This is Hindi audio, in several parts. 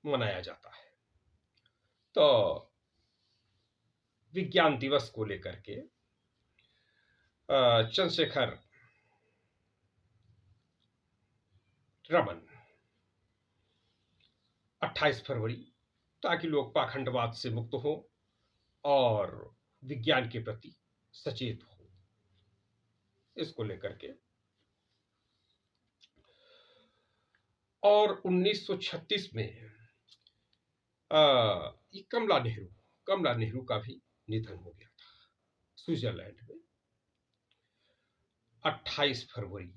मनाया जाता है। तो विज्ञान दिवस को लेकर के चंद्रशेखर रमन 28 फरवरी, ताकि लोग पाखंडवाद से मुक्त हो और विज्ञान के प्रति सचेत हो, इसको लेकर के। और 1936 में ये कमला नेहरू का भी निधन हो गया था स्विट्जरलैंड में 28 फरवरी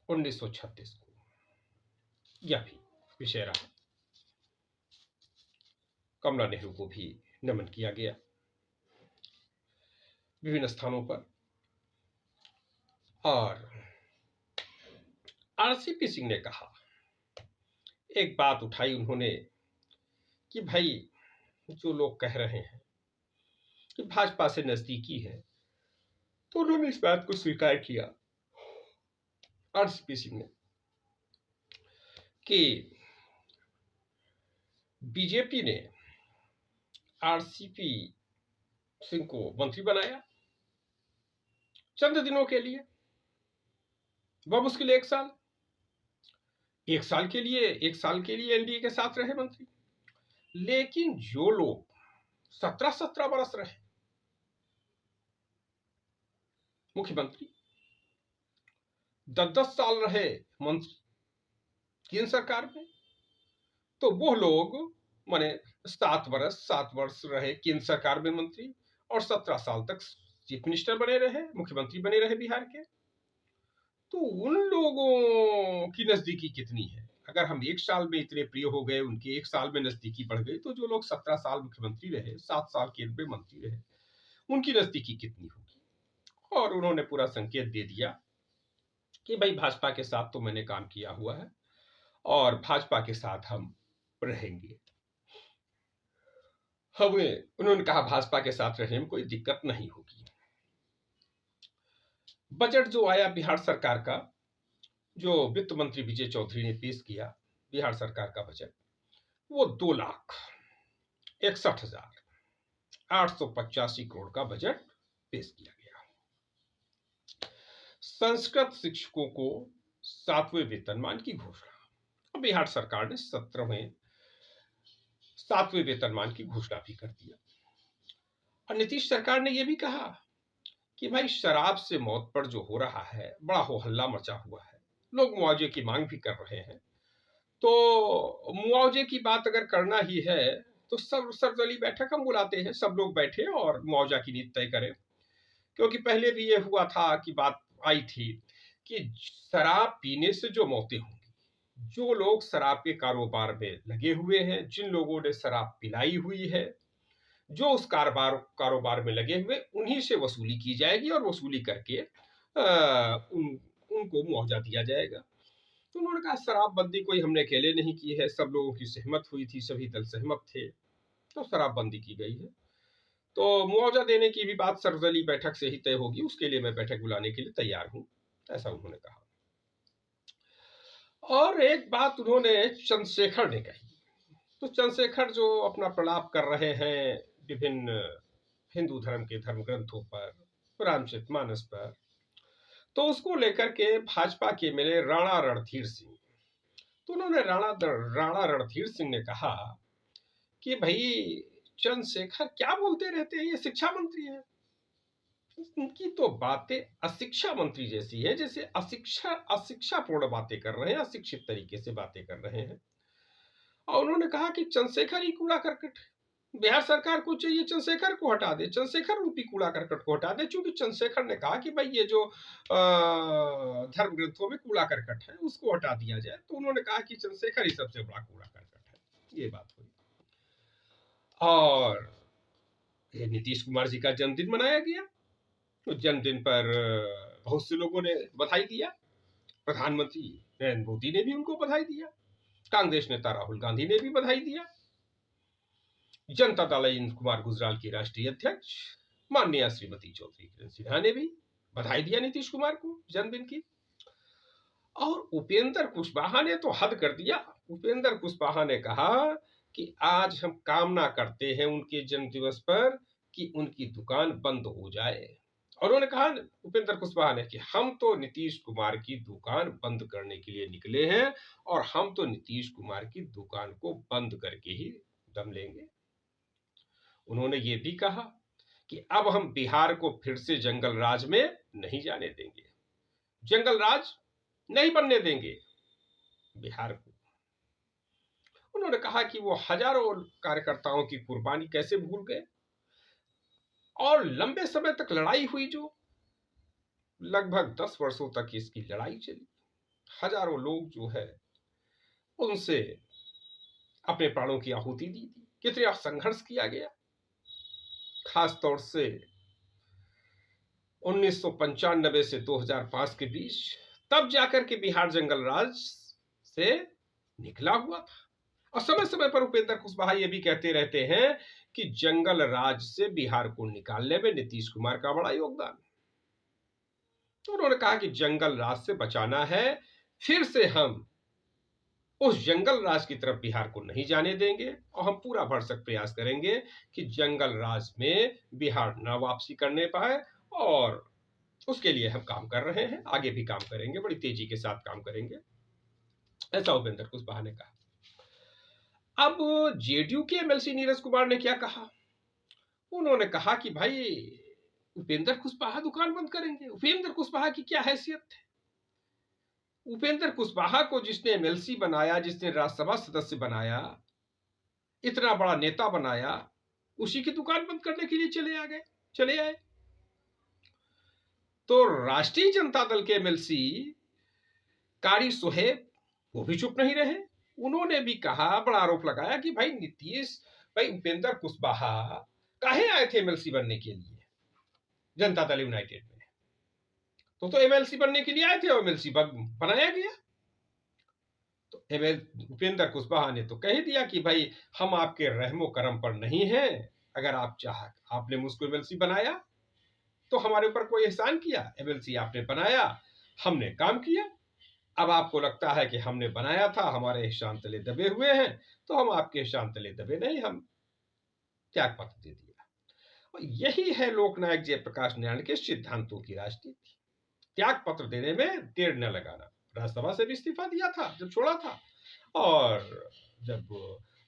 1936 को। यह भी विषय रहा। कमला नेहरू को भी नमन किया गया विभिन्न स्थानों पर। और आरसीपी सिंह ने कहा, एक बात उठाई उन्होंने कि भाई जो लोग कह रहे हैं कि भाजपा से नजदीकी है, तो उन्होंने इस बात को स्वीकार किया आरसीपी सिंह ने कि बीजेपी ने आरसीपी सिंह को मंत्री बनाया चंद दिनों के लिए, बमुश्किल एक साल के लिए एनडीए के साथ रहे मंत्री। लेकिन जो लोग 17 बरस रहे मुख्यमंत्री, 10 साल रहे मंत्री केंद्र सरकार में, तो वो लोग माने 7 वर्ष रहे केंद्र सरकार में मंत्री और 17 साल तक चीफ मिनिस्टर बने रहे, मुख्यमंत्री बने रहे बिहार के। तो उन लोगों की नजदीकी कितनी है? अगर हम 1 साल में इतने प्रिय हो गए, उनके 1 साल में नजदीकी बढ़ गई, तो जो लोग 17 साल मुख्यमंत्री रहे, 7 साल केंद्र में मंत्री रहे, उनकी नजदीकी कितनी होगी? और उन्होंने पूरा संकेत दे दिया कि भाई भाजपा के साथ तो मैंने काम किया हुआ है और भाजपा के साथ हम रहेंगे। उन्होंने कहा भाजपा के साथ रहने में कोई दिक्कत नहीं होगी। बजट जो आया बिहार सरकार का, जो वित्त मंत्री विजय चौधरी ने पेश किया, बिहार सरकार का बजट, वो 2,61,885 करोड़ का बजट पेश किया गया। संस्कृत शिक्षकों को 7वें वेतनमान की घोषणा, बिहार सरकार ने 7वें वेतनमान की घोषणा भी कर दिया। और नीतीश सरकार ने यह भी कहा कि भाई शराब से मौत पर जो हो रहा है, बड़ा हो हल्ला मचा हुआ है, लोग मुआवजे की मांग भी कर रहे हैं। तो मुआवजे की बात अगर करना ही है तो सर्वदलीय बैठक हम बुलाते हैं, सब लोग बैठे और मुआवजा की नीति तय करें। क्योंकि पहले भी ये हुआ था कि बात आई थी कि शराब पीने से जो मौतें होंगी, जो लोग शराब के कारोबार में लगे हुए हैं, जिन लोगों ने शराब पिलाई हुई है, जो उस कारोबार में लगे हुए, उन्हीं से वसूली की जाएगी और वसूली करके उनको मुआवजा दिया जाएगा। तो उन्होंने कहा शराबबंदी कोई हमने अकेले नहीं की है, सब लोगों की सहमत हुई थी, सभी दल सहमत थे, तो शराबबंदी की गई है। तो मुआवजा देने की भी बात सर्वदलीय बैठक से ही तय होगी, उसके लिए मैं बैठक बुलाने के लिए तैयार हूं, ऐसा उन्होंने कहा। और एक बात उन्होंने चंद्रशेखर ने कही, तो चंद्रशेखर जो अपना प्रलाप कर रहे हैं विभिन्न हिंदू धर्म के धर्म ग्रंथों पर, रामचरितमानस पर, तो उसको लेकर के भाजपा के मिले राणा रणधीर सिंह, तो उन्होंने राणा रणधीर सिंह ने कहा कि भाई चंद्रशेखर क्या बोलते रहते हैं, ये शिक्षा मंत्री है, उनकी तो बातें अशिक्षा मंत्री जैसी है, जैसे अशिक्षापूर्ण बातें कर रहे हैं, अशिक्षित तरीके से बातें कर रहे हैं। और उन्होंने कहा कि चंद्रशेखर ही कूड़ा करकट, बिहार सरकार को चाहिए चंद्रशेखर को हटा दे, चंद्रशेखर रूपी कूड़ा करकट को हटा दे, क्योंकि चंद्रशेखर ने कहा कि भाई ये जो धर्म ग्रंथों में कूड़ा करकट है उसको हटा दिया जाए। तो उन्होंने कहा कि चंद्रशेखर ही सबसे बड़ा कूड़ा करकट है, ये बात हुई। और नीतीश कुमार जी का जन्मदिन मनाया गया, तो जन्मदिन पर बहुत से लोगों ने बधाई दिया, प्रधानमंत्री नरेंद्र मोदी ने भी उनको बधाई दिया, कांग्रेस नेता राहुल गांधी ने भी बधाई दिया, जनता दल इंद्र कुमार गुजराल की राष्ट्रीय अध्यक्ष माननीय श्रीमती चौधरी किरण सिन्हा ने भी बधाई दिया नीतीश कुमार को जन्मदिन की। और उपेंद्र कुशवाहा ने तो हद कर दिया। उपेंद्र कुशवाहा ने कहा कि आज हम कामना करते हैं उनके जन्मदिवस पर कि उनकी दुकान बंद हो जाए। और उन्होंने कहा, उपेंद्र कुशवाहा ने, कि हम तो नीतीश कुमार की दुकान बंद करने के लिए निकले हैं और हम तो नीतीश कुमार की दुकान को बंद करके ही दम लेंगे। उन्होंने ये भी कहा कि अब हम बिहार को फिर से जंगल राज में नहीं जाने देंगे, जंगल राज नहीं बनने देंगे बिहार को। उन्होंने कहा कि वो हजारों कार्यकर्ताओं की कुर्बानी कैसे भूल गए, और लंबे समय तक लड़ाई हुई, जो लगभग 10 वर्षों तक इसकी लड़ाई चली, हजारों लोग जो है उनसे अपने प्राणों की आहुति दी थी, कितना संघर्ष किया गया। खास तौर से 1995 से 2005 के बीच, तब जाकर के बिहार जंगल राज से निकला हुआ था। और समय समय पर उपेंद्र कुशवाहा ये भी कहते रहते हैं कि जंगल राज से बिहार को निकालने में नीतीश कुमार का बड़ा योगदान। तो उन्होंने कहा कि जंगल राज से बचाना है, फिर से हम उस जंगल राज की तरफ बिहार को नहीं जाने देंगे और हम पूरा भरसक प्रयास करेंगे कि जंगल राज में बिहार न वापसी करने पाए, और उसके लिए हम काम कर रहे हैं, आगे भी काम करेंगे, बड़ी तेजी के साथ काम करेंगे, ऐसा उपेंद्र कुशवाहा ने कहा। अब जेडीयू के एमएलसी नीरज कुमार ने क्या कहा? उन्होंने कहा कि भाई उपेंद्र कुशवाहा दुकान बंद करेंगे। उपेंद्र कुशवाहा की क्या हैसियत है? उपेंद्र कुशवाहा को जिसने एमएलसी बनाया, जिसने राज्यसभा सदस्य बनाया, इतना बड़ा नेता बनाया, उसी की दुकान बंद करने के लिए चले आए। तो राष्ट्रीय जनता दल के एमएलसी कारी सोहेब वो भी चुप नहीं रहे। उन्होंने भी कहा, बड़ा आरोप लगाया कि भाई उपेंद्र कुशवाहा काहे आए थे एमएलसी बनने के लिए जनता दल यूनाइटेड में? तो एमएलसी बनने के लिए आए थे और एमएलसी बनाया गया। तो उपेंद्र कुशवाहा ने तो कह दिया कि भाई हम आपके रहमो करम पर नहीं हैं, अगर आपने मुझको एमएलसी बनाया तो हमारे ऊपर कोई एहसान किया, एमएलसी आपने बनाया, हमने काम किया, अब आपको लगता है कि हमने बनाया था, हमारे एहसान तले दबे हुए हैं, तो हम आपके एहसान तले दबे नहीं, हम त्याग पत्र दे दिया। और यही है लोकनायक जयप्रकाश नारायण के सिद्धांतों की राजनीति, त्याग पत्र देने में देर न लगाना। राज्यसभा से भी इस्तीफा दिया था जब छोड़ा था, और जब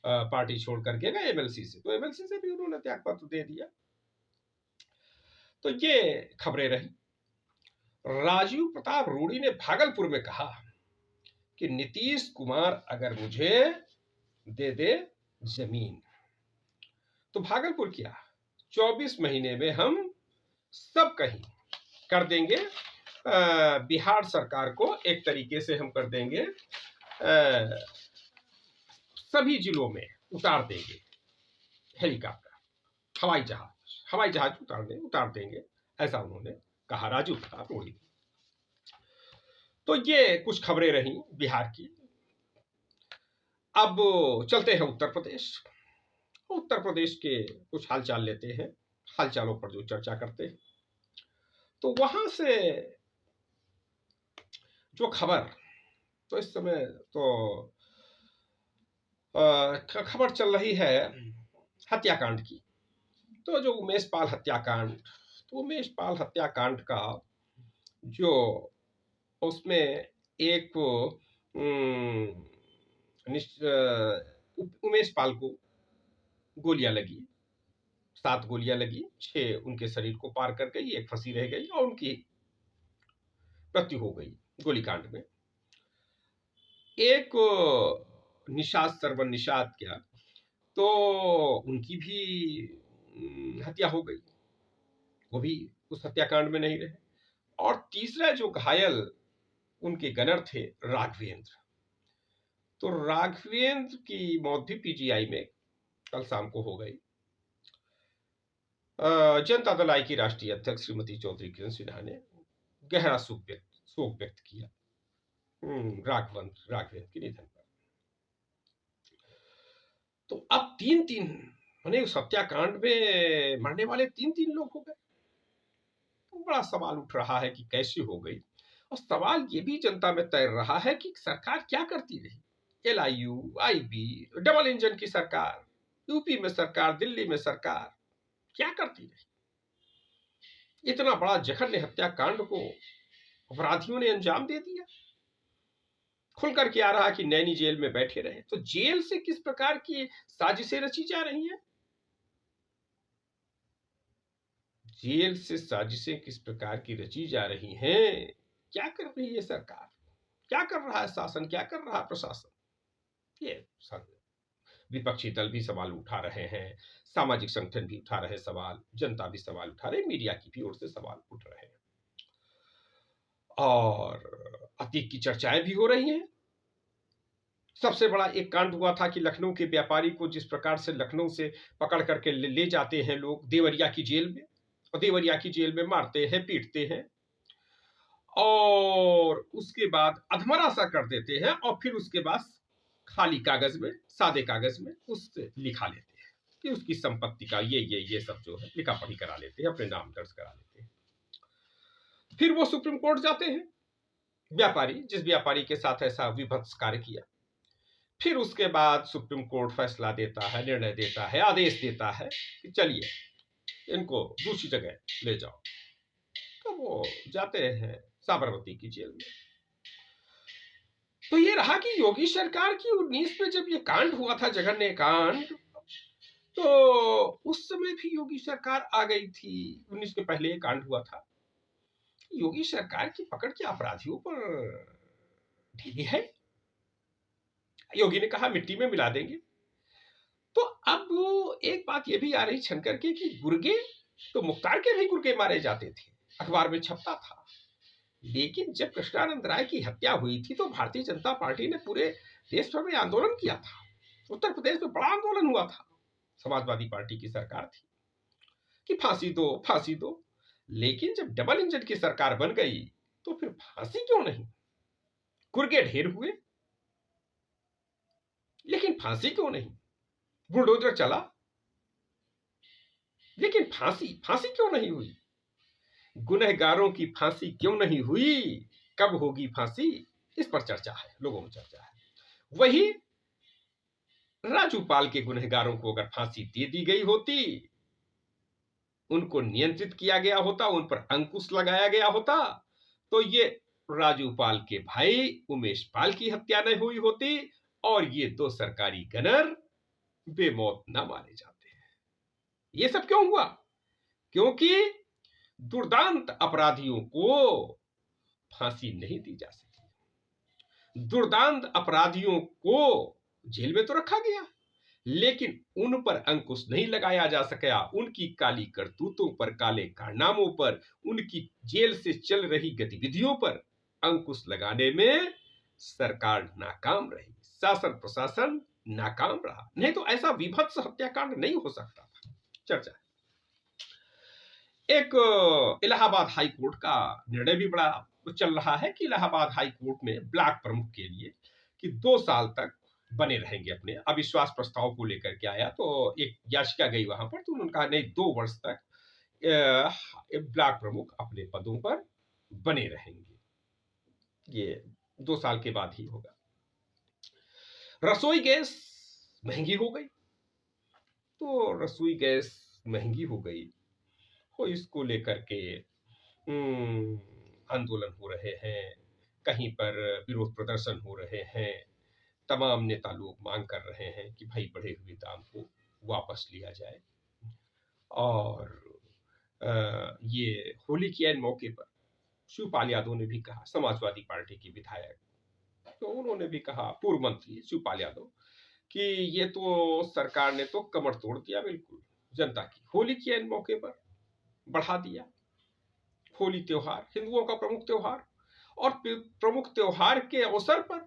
पार्टी छोड़ करके गए एमएलसी से, तो एमएलसी से भी उन्होंने त्याग पत्र दे दिया। तो ये खबरें रही। राजीव प्रताप रूडी ने भागलपुर में कहा कि नीतीश कुमार अगर मुझे दे दे जमीन तो भागलपुर क्या 24 महीने में हम सब कहीं कर देंगे, बिहार सरकार को एक तरीके से हम कर देंगे, सभी जिलों में उतार देंगे हेलीकॉप्टर, हवाई जहाज उतार देंगे, ऐसा उन्होंने कहा, राजीव प्रताप रूडी। तो ये कुछ खबरें रही बिहार की। अब चलते हैं उत्तर प्रदेश। उत्तर प्रदेश के कुछ हालचाल लेते हैं, हालचालों पर जो चर्चा करते हैं। तो वहां से जो खबर, तो इस समय तो खबर चल रही है हत्याकांड की। तो जो उमेश पाल हत्याकांड, तो उमेश पाल हत्याकांड का जो उसमें एक उमेश पाल को गोलियां लगी, 7 गोलियां लगी, 6 उनके शरीर को पार कर गई, 1 फंसी रह गई और उनकी मृत्यु हो गई गोलीकांड में। एक निषाद सरवन निषाद क्या, तो उनकी भी हत्या हो गई, वो भी उस हत्याकांड में नहीं रहे। और तीसरा जो घायल उनके गनर थे राघवेंद्र, तो राघवेंद्र की मौत भी पीजीआई में कल शाम को हो गई। जनता दल आई की राष्ट्रीय अध्यक्ष श्रीमती चौधरी किरण सिन्हा ने गहरा शोक व्यक्त किया राघवेंद्र के निधन पर। तो अब 3-3 माने उस हत्याकांड में मरने वाले 3-3 लोग हो गए। तो बड़ा सवाल उठ रहा है कि कैसे हो गई। और सवाल ये भी जनता में तैर रहा है कि सरकार क्या करती रही। LIU, IB, डबल इंजन की सरकार, यूपी में सरकार, दिल्ली में सरकार क्या करती रही। इतना बड़ा जघन्य हत्याकांड को अपराधियों ने अंजाम दे दिया। खुलकर के आ रहा कि नैनी जेल में बैठे रहे, तो जेल से किस प्रकार की साजिशें रची जा रही हैं, जेल से साजिशें किस प्रकार की रची जा रही हैं, क्या कर रही है सरकार, क्या कर रहा है शासन, क्या कर रहा है प्रशासन। ये विपक्षी दल भी सवाल उठा रहे हैं, सामाजिक संगठन भी उठा रहे सवाल, जनता भी सवाल उठा रहे, मीडिया की भी ओर से सवाल उठ रहे हैं और अतीत की चर्चाएं भी हो रही हैं। सबसे बड़ा एक कांड हुआ था कि लखनऊ के व्यापारी को जिस प्रकार से लखनऊ से पकड़ करके ले जाते हैं लोग देवरिया की जेल में, और देवरिया की जेल में मारते हैं, पीटते हैं और उसके बाद अधमरा सा कर देते हैं और फिर उसके बाद खाली कागज में, सादे कागज में उससे लिखा लेते हैं कि उसकी संपत्ति का ये सब जो है लिखा पढ़ी करा लेते हैं, अपने नाम दर्ज करा लेते हैं। फिर वो सुप्रीम कोर्ट जाते हैं, व्यापारी, जिस व्यापारी के साथ ऐसा विभत्स कार्य किया। फिर उसके बाद सुप्रीम कोर्ट फैसला देता है, निर्णय देता है, आदेश देता है कि चलिए इनको दूसरी जगह ले जाओ। तो वो जाते हैं साबरमती की जेल में। तो ये रहा कि योगी सरकार की 19 में जब ये कांड हुआ था, जघन्य कांड, तो उस समय भी योगी सरकार आ गई थी। 19 के पहले ये कांड हुआ था। योगी सरकार की पकड़ के अपराधियों पर ढीली है। योगी ने कहा मिट्टी में मिला देंगे। तो अब एक बात ये भी आ रही छन करके कि गुर्गे, तो मुख्तार के भी गुर्गे मारे जाते थे, अखबार में छपता था। लेकिन जब कृष्णानंद राय की हत्या हुई थी तो भारतीय जनता पार्टी ने पूरे देश भर में आंदोलन किया था। उत्तर प्रदेश में बड़ा आंदोलन हुआ था। समाजवादी पार्टी की सरकार थी कि फांसी दो, फांसी दो। लेकिन जब डबल इंजन की सरकार बन गई तो फिर फांसी क्यों नहीं। गुर्गे ढेर हुए लेकिन फांसी क्यों नहीं। बुलडोजर चला लेकिन फांसी क्यों नहीं हुई। गुनहगारों की फांसी क्यों नहीं हुई, कब होगी फांसी, इस पर चर्चा है, लोगों में चर्चा है। वही राजूपाल के गुनहगारों को अगर फांसी दे दी गई होती, उनको नियंत्रित किया गया होता, उन पर अंकुश लगाया गया होता, तो ये राजूपाल के भाई उमेश पाल की हत्या नहीं हुई होती और ये दो सरकारी गनर बेमौत न मारे जाते हैं। ये सब क्यों हुआ, क्योंकि दुर्दांत अपराधियों को फांसी नहीं दी जा सकी। दुर्दांत अपराधियों को जेल में तो रखा गया लेकिन उन पर अंकुश नहीं लगाया जा सका। उनकी काली करतूतों पर, काले कारनामों पर, उनकी जेल से चल रही गतिविधियों पर अंकुश लगाने में सरकार नाकाम रही, शासन प्रशासन नाकाम रहा। नहीं तो ऐसा विभत्स हत्याकांड नहीं हो सकता था। चर्चा एक इलाहाबाद हाई कोर्ट का निर्णय भी बड़ा चल रहा है कि इलाहाबाद हाई कोर्ट में ब्लॉक प्रमुख के लिए कि 2 साल तक बने रहेंगे अपने अविश्वास प्रस्ताव को लेकर के आया। तो एक याचिका गई वहां पर, तो उन्होंने कहा नहीं, 2 वर्ष तक ब्लॉक प्रमुख अपने पदों पर बने रहेंगे, ये 2 साल के बाद ही होगा। रसोई गैस महंगी हो गई, तो रसोई गैस महंगी हो गई तो इसको लेकर के आंदोलन हो रहे हैं, कहीं पर विरोध प्रदर्शन हो रहे हैं। तमाम नेता लोग मांग कर रहे हैं कि भाई बढ़े हुए दाम को वापस लिया जाए। और ये होली के ऐन मौके पर शिवपाल यादव ने भी कहा, समाजवादी पार्टी की विधायक, तो उन्होंने भी कहा, पूर्व मंत्री शिवपाल यादव, कि ये तो सरकार ने तो कमर तोड़ दिया बिल्कुल जनता की। होली के ऐन मौके पर बढ़ा दिया। होली त्योहार हिंदुओं का प्रमुख त्योहार, और प्रमुख त्योहार के अवसर पर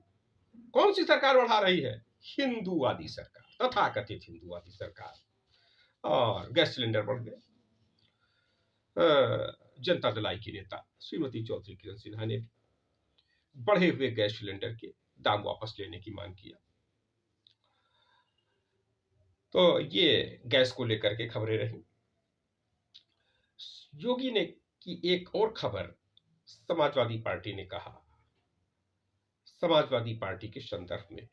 कौन सी सरकार बढ़ा रही है, हिंदूवादी सरकार, तथाकथित हिंदूवादी सरकार। और गैस सिलेंडर बढ़ गए। जनता दल की नेता श्रीमती चौधरी किरण सिन्हा ने बढ़े हुए गैस सिलेंडर के दाम वापस लेने की मांग किया। तो ये गैस को लेकर के खबरें रही। योगी ने की एक और खबर समाजवादी पार्टी ने कहा, समाजवादी पार्टी के संदर्भ में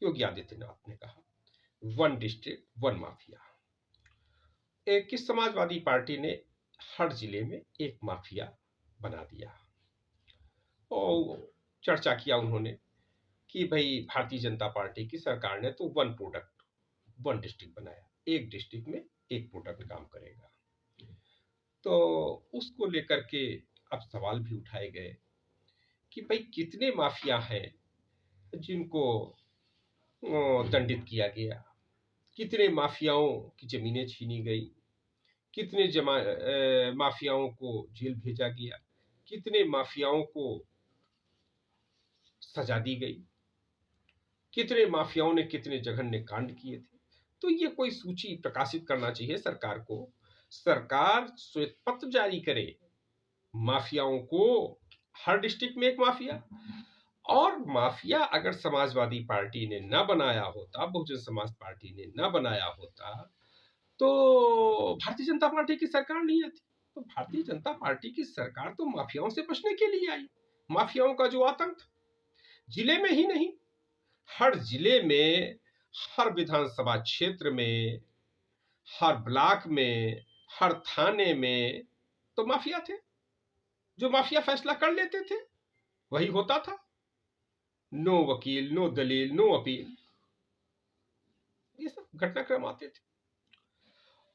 योगी आदित्यनाथ ने कहा, वन डिस्ट्रिक्ट वन माफिया। एक कि समाजवादी पार्टी ने हर जिले में एक माफिया बना दिया और चर्चा किया उन्होंने कि भाई भारतीय जनता पार्टी की सरकार ने तो वन प्रोडक्ट वन डिस्ट्रिक्ट बनाया, एक डिस्ट्रिक्ट में एक प्रोडक्ट काम करेगा। तो उसको लेकर के अब सवाल भी उठाए गए कि भाई कितने माफिया हैं जिनको दंडित किया गया, कितने माफियाओं की जमीनें छीनी गई, कितने माफियाओं को जेल भेजा गया, कितने माफियाओं को सजा दी गई, कितने माफियाओं ने कितने जघन्य कांड किए थे। तो ये कोई सूची प्रकाशित करना चाहिए सरकार को। सरकार श्वेत पत्र जारी करे, माफियाओं को हर डिस्ट्रिक्ट में एक माफिया, और माफिया अगर समाजवादी पार्टी ने न बनाया होता, बहुजन समाज पार्टी ने न बनाया होता, तो भारतीय जनता पार्टी की सरकार नहीं आती। तो भारतीय जनता पार्टी की सरकार तो माफियाओं से बचने के लिए आई। माफियाओं का जो आतंक था, जिले में ही नहीं, हर जिले में, हर विधानसभा क्षेत्र में, हर ब्लॉक में, हर थाने में तो माफिया थे। जो माफिया फैसला कर लेते थे वही होता था। नो वकील, नो दलील, नो अपील, ये सब घटनाक्रम आते थे।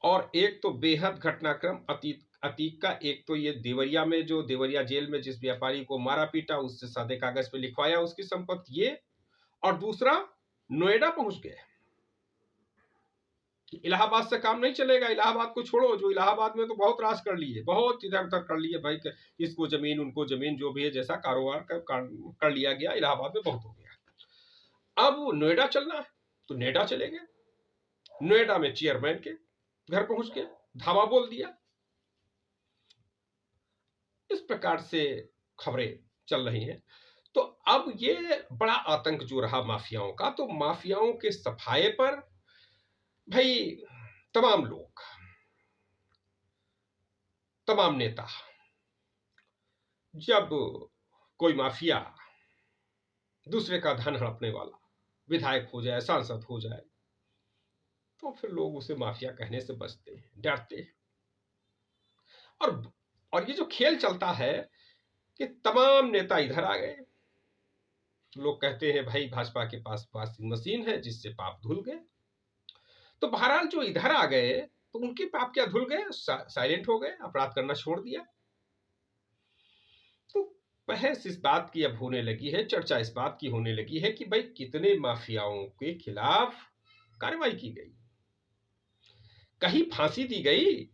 और एक तो बेहद घटनाक्रम अतीत का, एक तो ये देवरिया में, जो देवरिया जेल में जिस व्यापारी को मारा पीटा, उससे सादे कागज पे लिखवाया उसकी संपत्ति, ये। और दूसरा, नोएडा पहुंच गए। इलाहाबाद से काम नहीं चलेगा, इलाहाबाद को छोड़ो, जो इलाहाबाद में तो बहुत राज कर लिए, बहुत इधर उधर कर लिए भाई, इसको जमीन उनको जमीन, जो भी है जैसा कारोबार कर लिया गया, इलाहाबाद में बहुत हो गया। अब नोएडा चलना है तो नोएडा चले गए। नोएडा में चेयरमैन के घर पहुंच के धावा बोल दिया। इस प्रकार से खबरें चल रही हैं। तो अब ये बड़ा आतंक जो रहा माफियाओं का, तो माफियाओं के सफाए पर भाई तमाम लोग, तमाम नेता, जब कोई माफिया दूसरे का धन हड़पने वाला विधायक हो जाए, सांसद हो जाए, तो फिर लोग उसे माफिया कहने से बचते हैं, डरते हैं। और ये जो खेल चलता है कि तमाम नेता इधर आ गए, लोग कहते हैं भाई भाजपा के पास वॉशिंग मशीन है जिससे पाप धुल गए। तो बहरहाल जो इधर आ गए तो उनके पाप क्या धुल गए, साइलेंट हो गए, अपराध करना छोड़ दिया। तो बहस इस बात की अब होने लगी है, चर्चा इस बात की होने लगी है कि भाई कितने माफियाओं के खिलाफ कार्रवाई की गई, कहीं फांसी दी गई।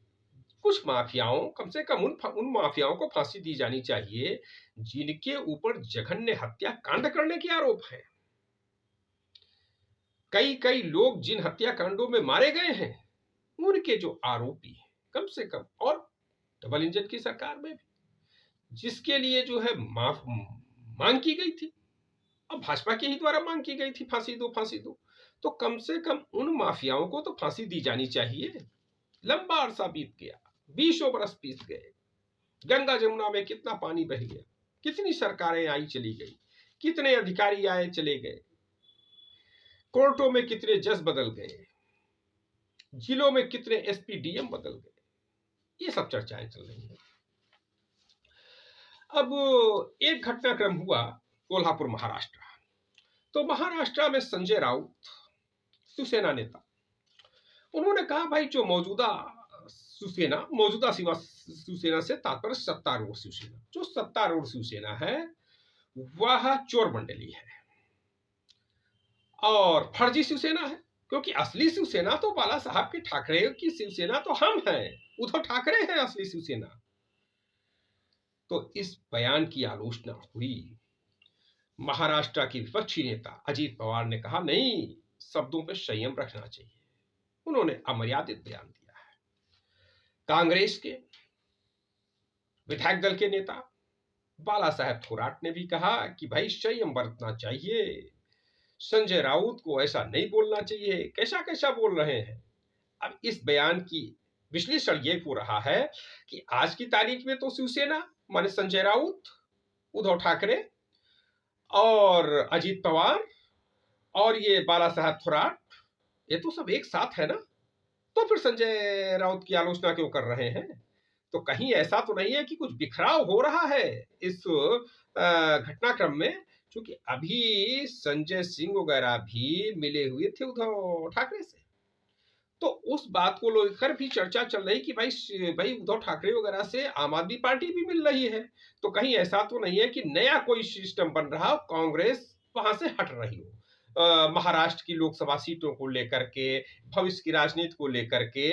कुछ माफियाओं, कम से कम उन माफियाओं को फांसी दी जानी चाहिए जिनके ऊपर जघन्य हत्या कांड करने के आरोप हैं। कई लोग जिन हत्याकांडों में मारे गए हैं, उनके जो आरोपी हैं, कम से कम, और डबल इंजन की सरकार में भी जिसके लिए जो है मांग की गई थी, अब भाजपा के ही द्वारा मांग की गई थी, फांसी दो फांसी दो, तो कम से कम उन माफियाओं को तो फांसी दी जानी चाहिए। लंबा अरसा बीत गया, 20 बरस बीत गए, गंगा जमुना में कितना पानी बह गया, कितनी सरकारें आई चली गई, कितने अधिकारी आए चले गए, कोर्टों में कितने जज बदल गए, जिलों में कितने एसपी डीएम बदल गए, ये सब चर्चाएं चल रही हैं। अब एक घटनाक्रम हुआ कोल्हापुर, महाराष्ट्र। तो महाराष्ट्र में संजय राउत, शिवसेना नेता, उन्होंने कहा भाई जो मौजूदा शिवसेना से तात्पर्य सत्तारूढ़ शिवसेना, जो सत्तारूढ़ शिवसेना है वह चोर मंडली है और फर्जी शिवसेना है, क्योंकि असली शिवसेना तो बाला साहब के ठाकरे की शिवसेना तो हम हैं, उद्धव ठाकरे हैं असली शिवसेना। तो इस बयान की आलोचना हुई। महाराष्ट्र की विपक्षी नेता अजीत पवार ने कहा नहीं, शब्दों पर संयम रखना चाहिए, उन्होंने अमर्यादित बयान दिया है। कांग्रेस के विधायक दल के नेता बाला साहेब थोराट ने भी कहा कि भाई संयम बरतना चाहिए, संजय राउत को ऐसा नहीं बोलना चाहिए, कैसा कैसा बोल रहे हैं। अब इस बयान की विश्लेषण ये हो रहा है कि आज की तारीख में तो शिवसेना माने संजय राउत, उद्धव ठाकरे और अजीत पवार और ये बाला साहब थोराट, ये तो सब एक साथ है ना। तो फिर संजय राउत की आलोचना क्यों कर रहे हैं? तो कहीं ऐसा तो नहीं है कि कुछ बिखराव हो रहा है इस घटनाक्रम में? क्योंकि अभी संजय सिंह वगैरह भी मिले हुए थे उद्धव ठाकरे से, तो उस बात को लेकर भी चर्चा चल रही कि भाई उद्धव ठाकरे वगैरह से आम आदमी पार्टी भी मिल रही है। तो कहीं ऐसा तो नहीं है कि नया कोई सिस्टम बन रहा हो, कांग्रेस वहां से हट रही हो महाराष्ट्र की लोकसभा सीटों को लेकर के, भविष्य की राजनीति को लेकर के,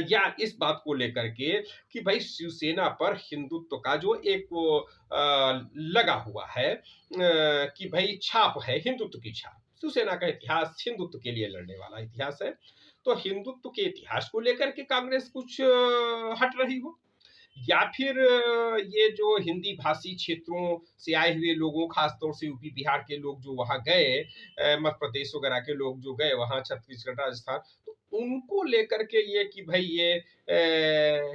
या इस बात को लेकर के कि भाई शिवसेना पर हिंदुत्व का जो एक वो लगा हुआ है कि भाई छाप है, हिंदुत्व की छाप। शिवसेना का इतिहास हिंदुत्व के लिए लड़ने वाला इतिहास है। तो हिंदुत्व के इतिहास को लेकर के कांग्रेस कुछ हट रही हो, या फिर ये जो हिंदी भाषी क्षेत्रों से आए हुए लोगों, खासतौर से यूपी बिहार के लोग जो वहां गए, मध्य प्रदेश वगैरह के लोग जो गए वहां, छत्तीसगढ़ राजस्थान, तो उनको लेकर के ये कि भाई ये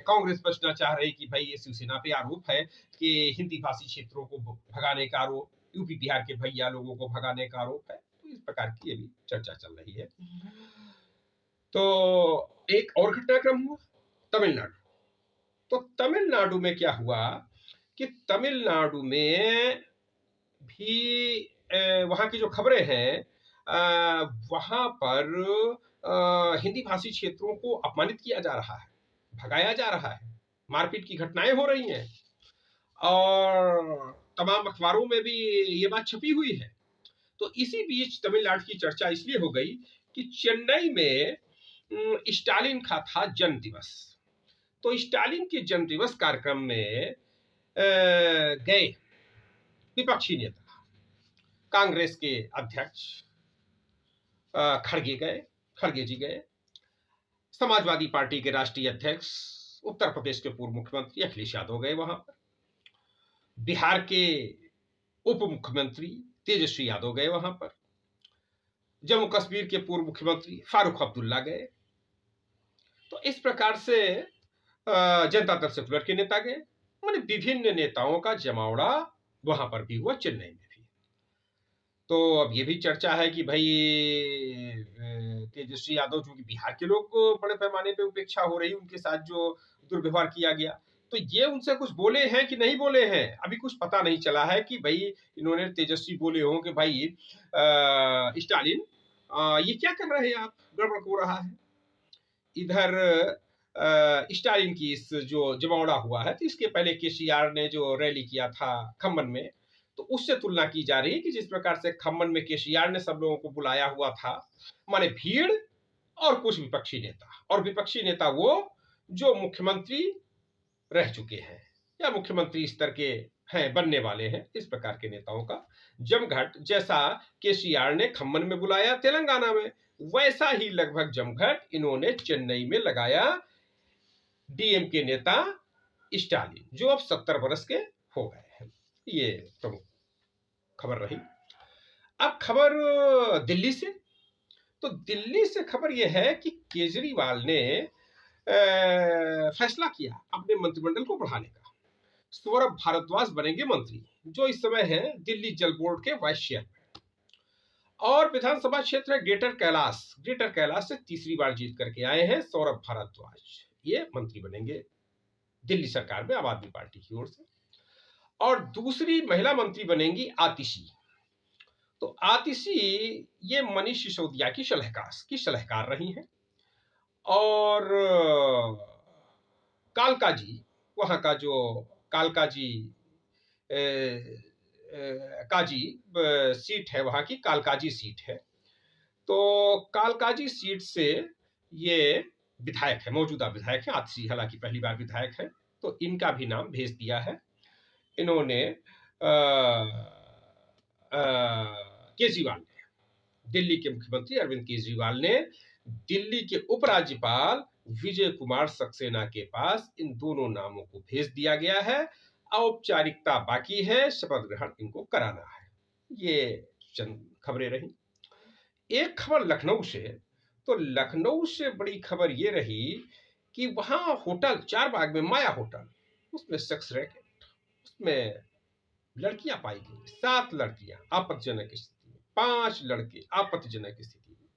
कांग्रेस बचना चाह रही कि भाई ये शिवसेना पे आरोप है कि हिंदी भाषी क्षेत्रों को भगाने का आरोप, यूपी बिहार के भैया लोगों को भगाने का आरोप है। तो इस प्रकार की ये भी चर्चा चल रही है। तो एक और घटनाक्रम हुआ तमिलनाडु। तो तमिलनाडु में क्या हुआ कि तमिलनाडु में भी वहां की जो खबरें हैं, वहां पर हिंदी भाषी क्षेत्रों को अपमानित किया जा रहा है, भगाया जा रहा है, मारपीट की घटनाएं हो रही हैं और तमाम अखबारों में भी ये बात छपी हुई है। तो इसी बीच तमिलनाडु की चर्चा इसलिए हो गई कि चेन्नई में स्टालिन का था जन्म दिवस। तो स्टालिन के जन्म दिवस कार्यक्रम में गए विपक्षी नेता, कांग्रेस के अध्यक्ष खड़गे जी गए, समाजवादी पार्टी के राष्ट्रीय अध्यक्ष उत्तर प्रदेश के पूर्व मुख्यमंत्री अखिलेश यादव गए वहां पर, बिहार के उप मुख्यमंत्री तेजस्वी यादव गए वहां पर, जम्मू कश्मीर के पूर्व मुख्यमंत्री फारूक अब्दुल्ला गए। तो इस प्रकार से जनता दल सेकुलर के नेता गए, माने विभिन्न नेताओं का जमावड़ा वहां पर भी हुआ, चेन्नई में भी। तो अब ये भी चर्चा है कि भाई तेजस्वी यादव, चूंकि बिहार के लोग को बड़े पैमाने पे उपेक्षा हो रही, उनके साथ जो दुर्व्यवहार किया गया, तो ये उनसे कुछ बोले हैं कि नहीं बोले हैं, अभी कुछ पता नहीं चला है कि भाई इन्होंने तेजस्वी बोले हों कि भाई स्टालिन ये क्या कर रहे हैं आप, गड़बड़ हो रहा है। इधर स्टालिन की इस जो जमावड़ा हुआ है, तो इसके पहले केसीआर ने जो रैली किया था खम्मन में, तो उससे तुलना की जा रही है कि जिस प्रकार से खम्मन में केसीआर ने सब लोगों को बुलाया हुआ था, माने भीड़ और कुछ विपक्षी नेता, और विपक्षी नेता वो जो मुख्यमंत्री रह चुके हैं या मुख्यमंत्री स्तर के हैं, बनने वाले हैं, इस प्रकार के नेताओं का जमघट, जैसा केसीआर ने खम्मन में बुलाया तेलंगाना में, वैसा ही लगभग जमघट इन्होंने चेन्नई में लगाया डीएम के नेता स्टालिन, जो अब 70 वर्ष के हो गए हैं। ये प्रमुख खबर रही। अब खबर दिल्ली से, तो दिल्ली से खबर यह है कि केजरीवाल ने फैसला किया अपने मंत्रिमंडल को बढ़ाने का। सौरभ भारद्वाज बनेंगे मंत्री, जो इस समय है दिल्ली जल बोर्ड के वाइस चेयरमैन, और विधानसभा क्षेत्र है ग्रेटर कैलाश से तीसरी बार जीत करके आए हैं सौरभ भारद्वाज, ये मंत्री बनेंगे दिल्ली सरकार में आम आदमी पार्टी की ओर से। और दूसरी महिला मंत्री बनेंगी आतिशी। तो आतिशी ये मनीष सिसोदिया की सलाहकार रही हैं, और कालकाजी, वहां का जो कालकाजी काजी सीट है, वहां की कालकाजी सीट है। तो कालकाजी सीट से ये विधायक है, मौजूदा विधायक है आतिशी, हालांकि पहली बार विधायक है। तो इनका भी नाम भेज दिया है इन्होंने केजरीवाल ने, दिल्ली के मुख्यमंत्री अरविंद केजरीवाल ने दिल्ली के उपराज्यपाल विजय कुमार सक्सेना के पास इन दोनों नामों को भेज दिया गया है। औपचारिकता बाकी है, शपथ ग्रहण इनको कराना है। ये चंद खबरें रही। एक खबर लखनऊ से, तो लखनऊ से बड़ी खबर ये रही कि वहां होटल चारबाग में माया होटल, उसमें सेक्स रैकेट, में लड़कियां पाई गई, 7 लड़कियां आपत्तिजनक स्थिति में, 5 लड़के आपत्तिजनक स्थिति में।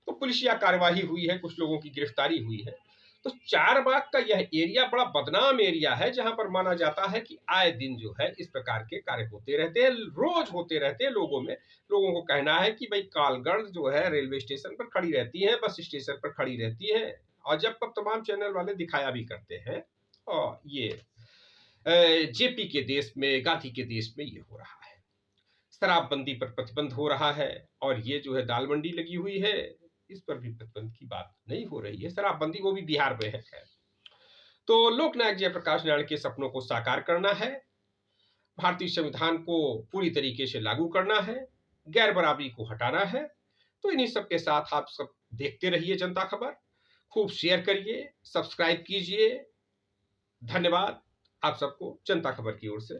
तो पुलिसिया कार्यवाही हुई है, कुछ लोगों की गिरफ्तारी हुई है। तो चारबाग का यह एरिया बड़ा बदनाम एरिया है, जहां पर माना जाता है कि आए दिन जो है इस प्रकार के कार्य होते रहते हैं, रोज होते रहते हैं। लोगों को कहना है कि भाई कालगढ़ जो है रेलवे स्टेशन पर खड़ी रहती है, बस स्टेशन पर खड़ी रहती है, और जब तक तमाम चैनल वाले दिखाया भी करते हैं। और ये जेपी के देश में, गांधी के देश में ये हो रहा है। शराबबंदी पर प्रतिबंध हो रहा है, और ये जो है दाल मंडी लगी हुई है, इस पर भी प्रतिबंध की बात नहीं हो रही है। शराबबंदी वो भी बिहार में है। तो लोकनायक जयप्रकाश नारायण के सपनों को साकार करना है, भारतीय संविधान को पूरी तरीके से लागू करना है, गैर बराबरी को हटाना है। तो इन्हीं सब के साथ आप सब देखते रहिए जनता खबर, खूब शेयर करिए, सब्सक्राइब कीजिए। धन्यवाद आप सबको जनता खबर की ओर से।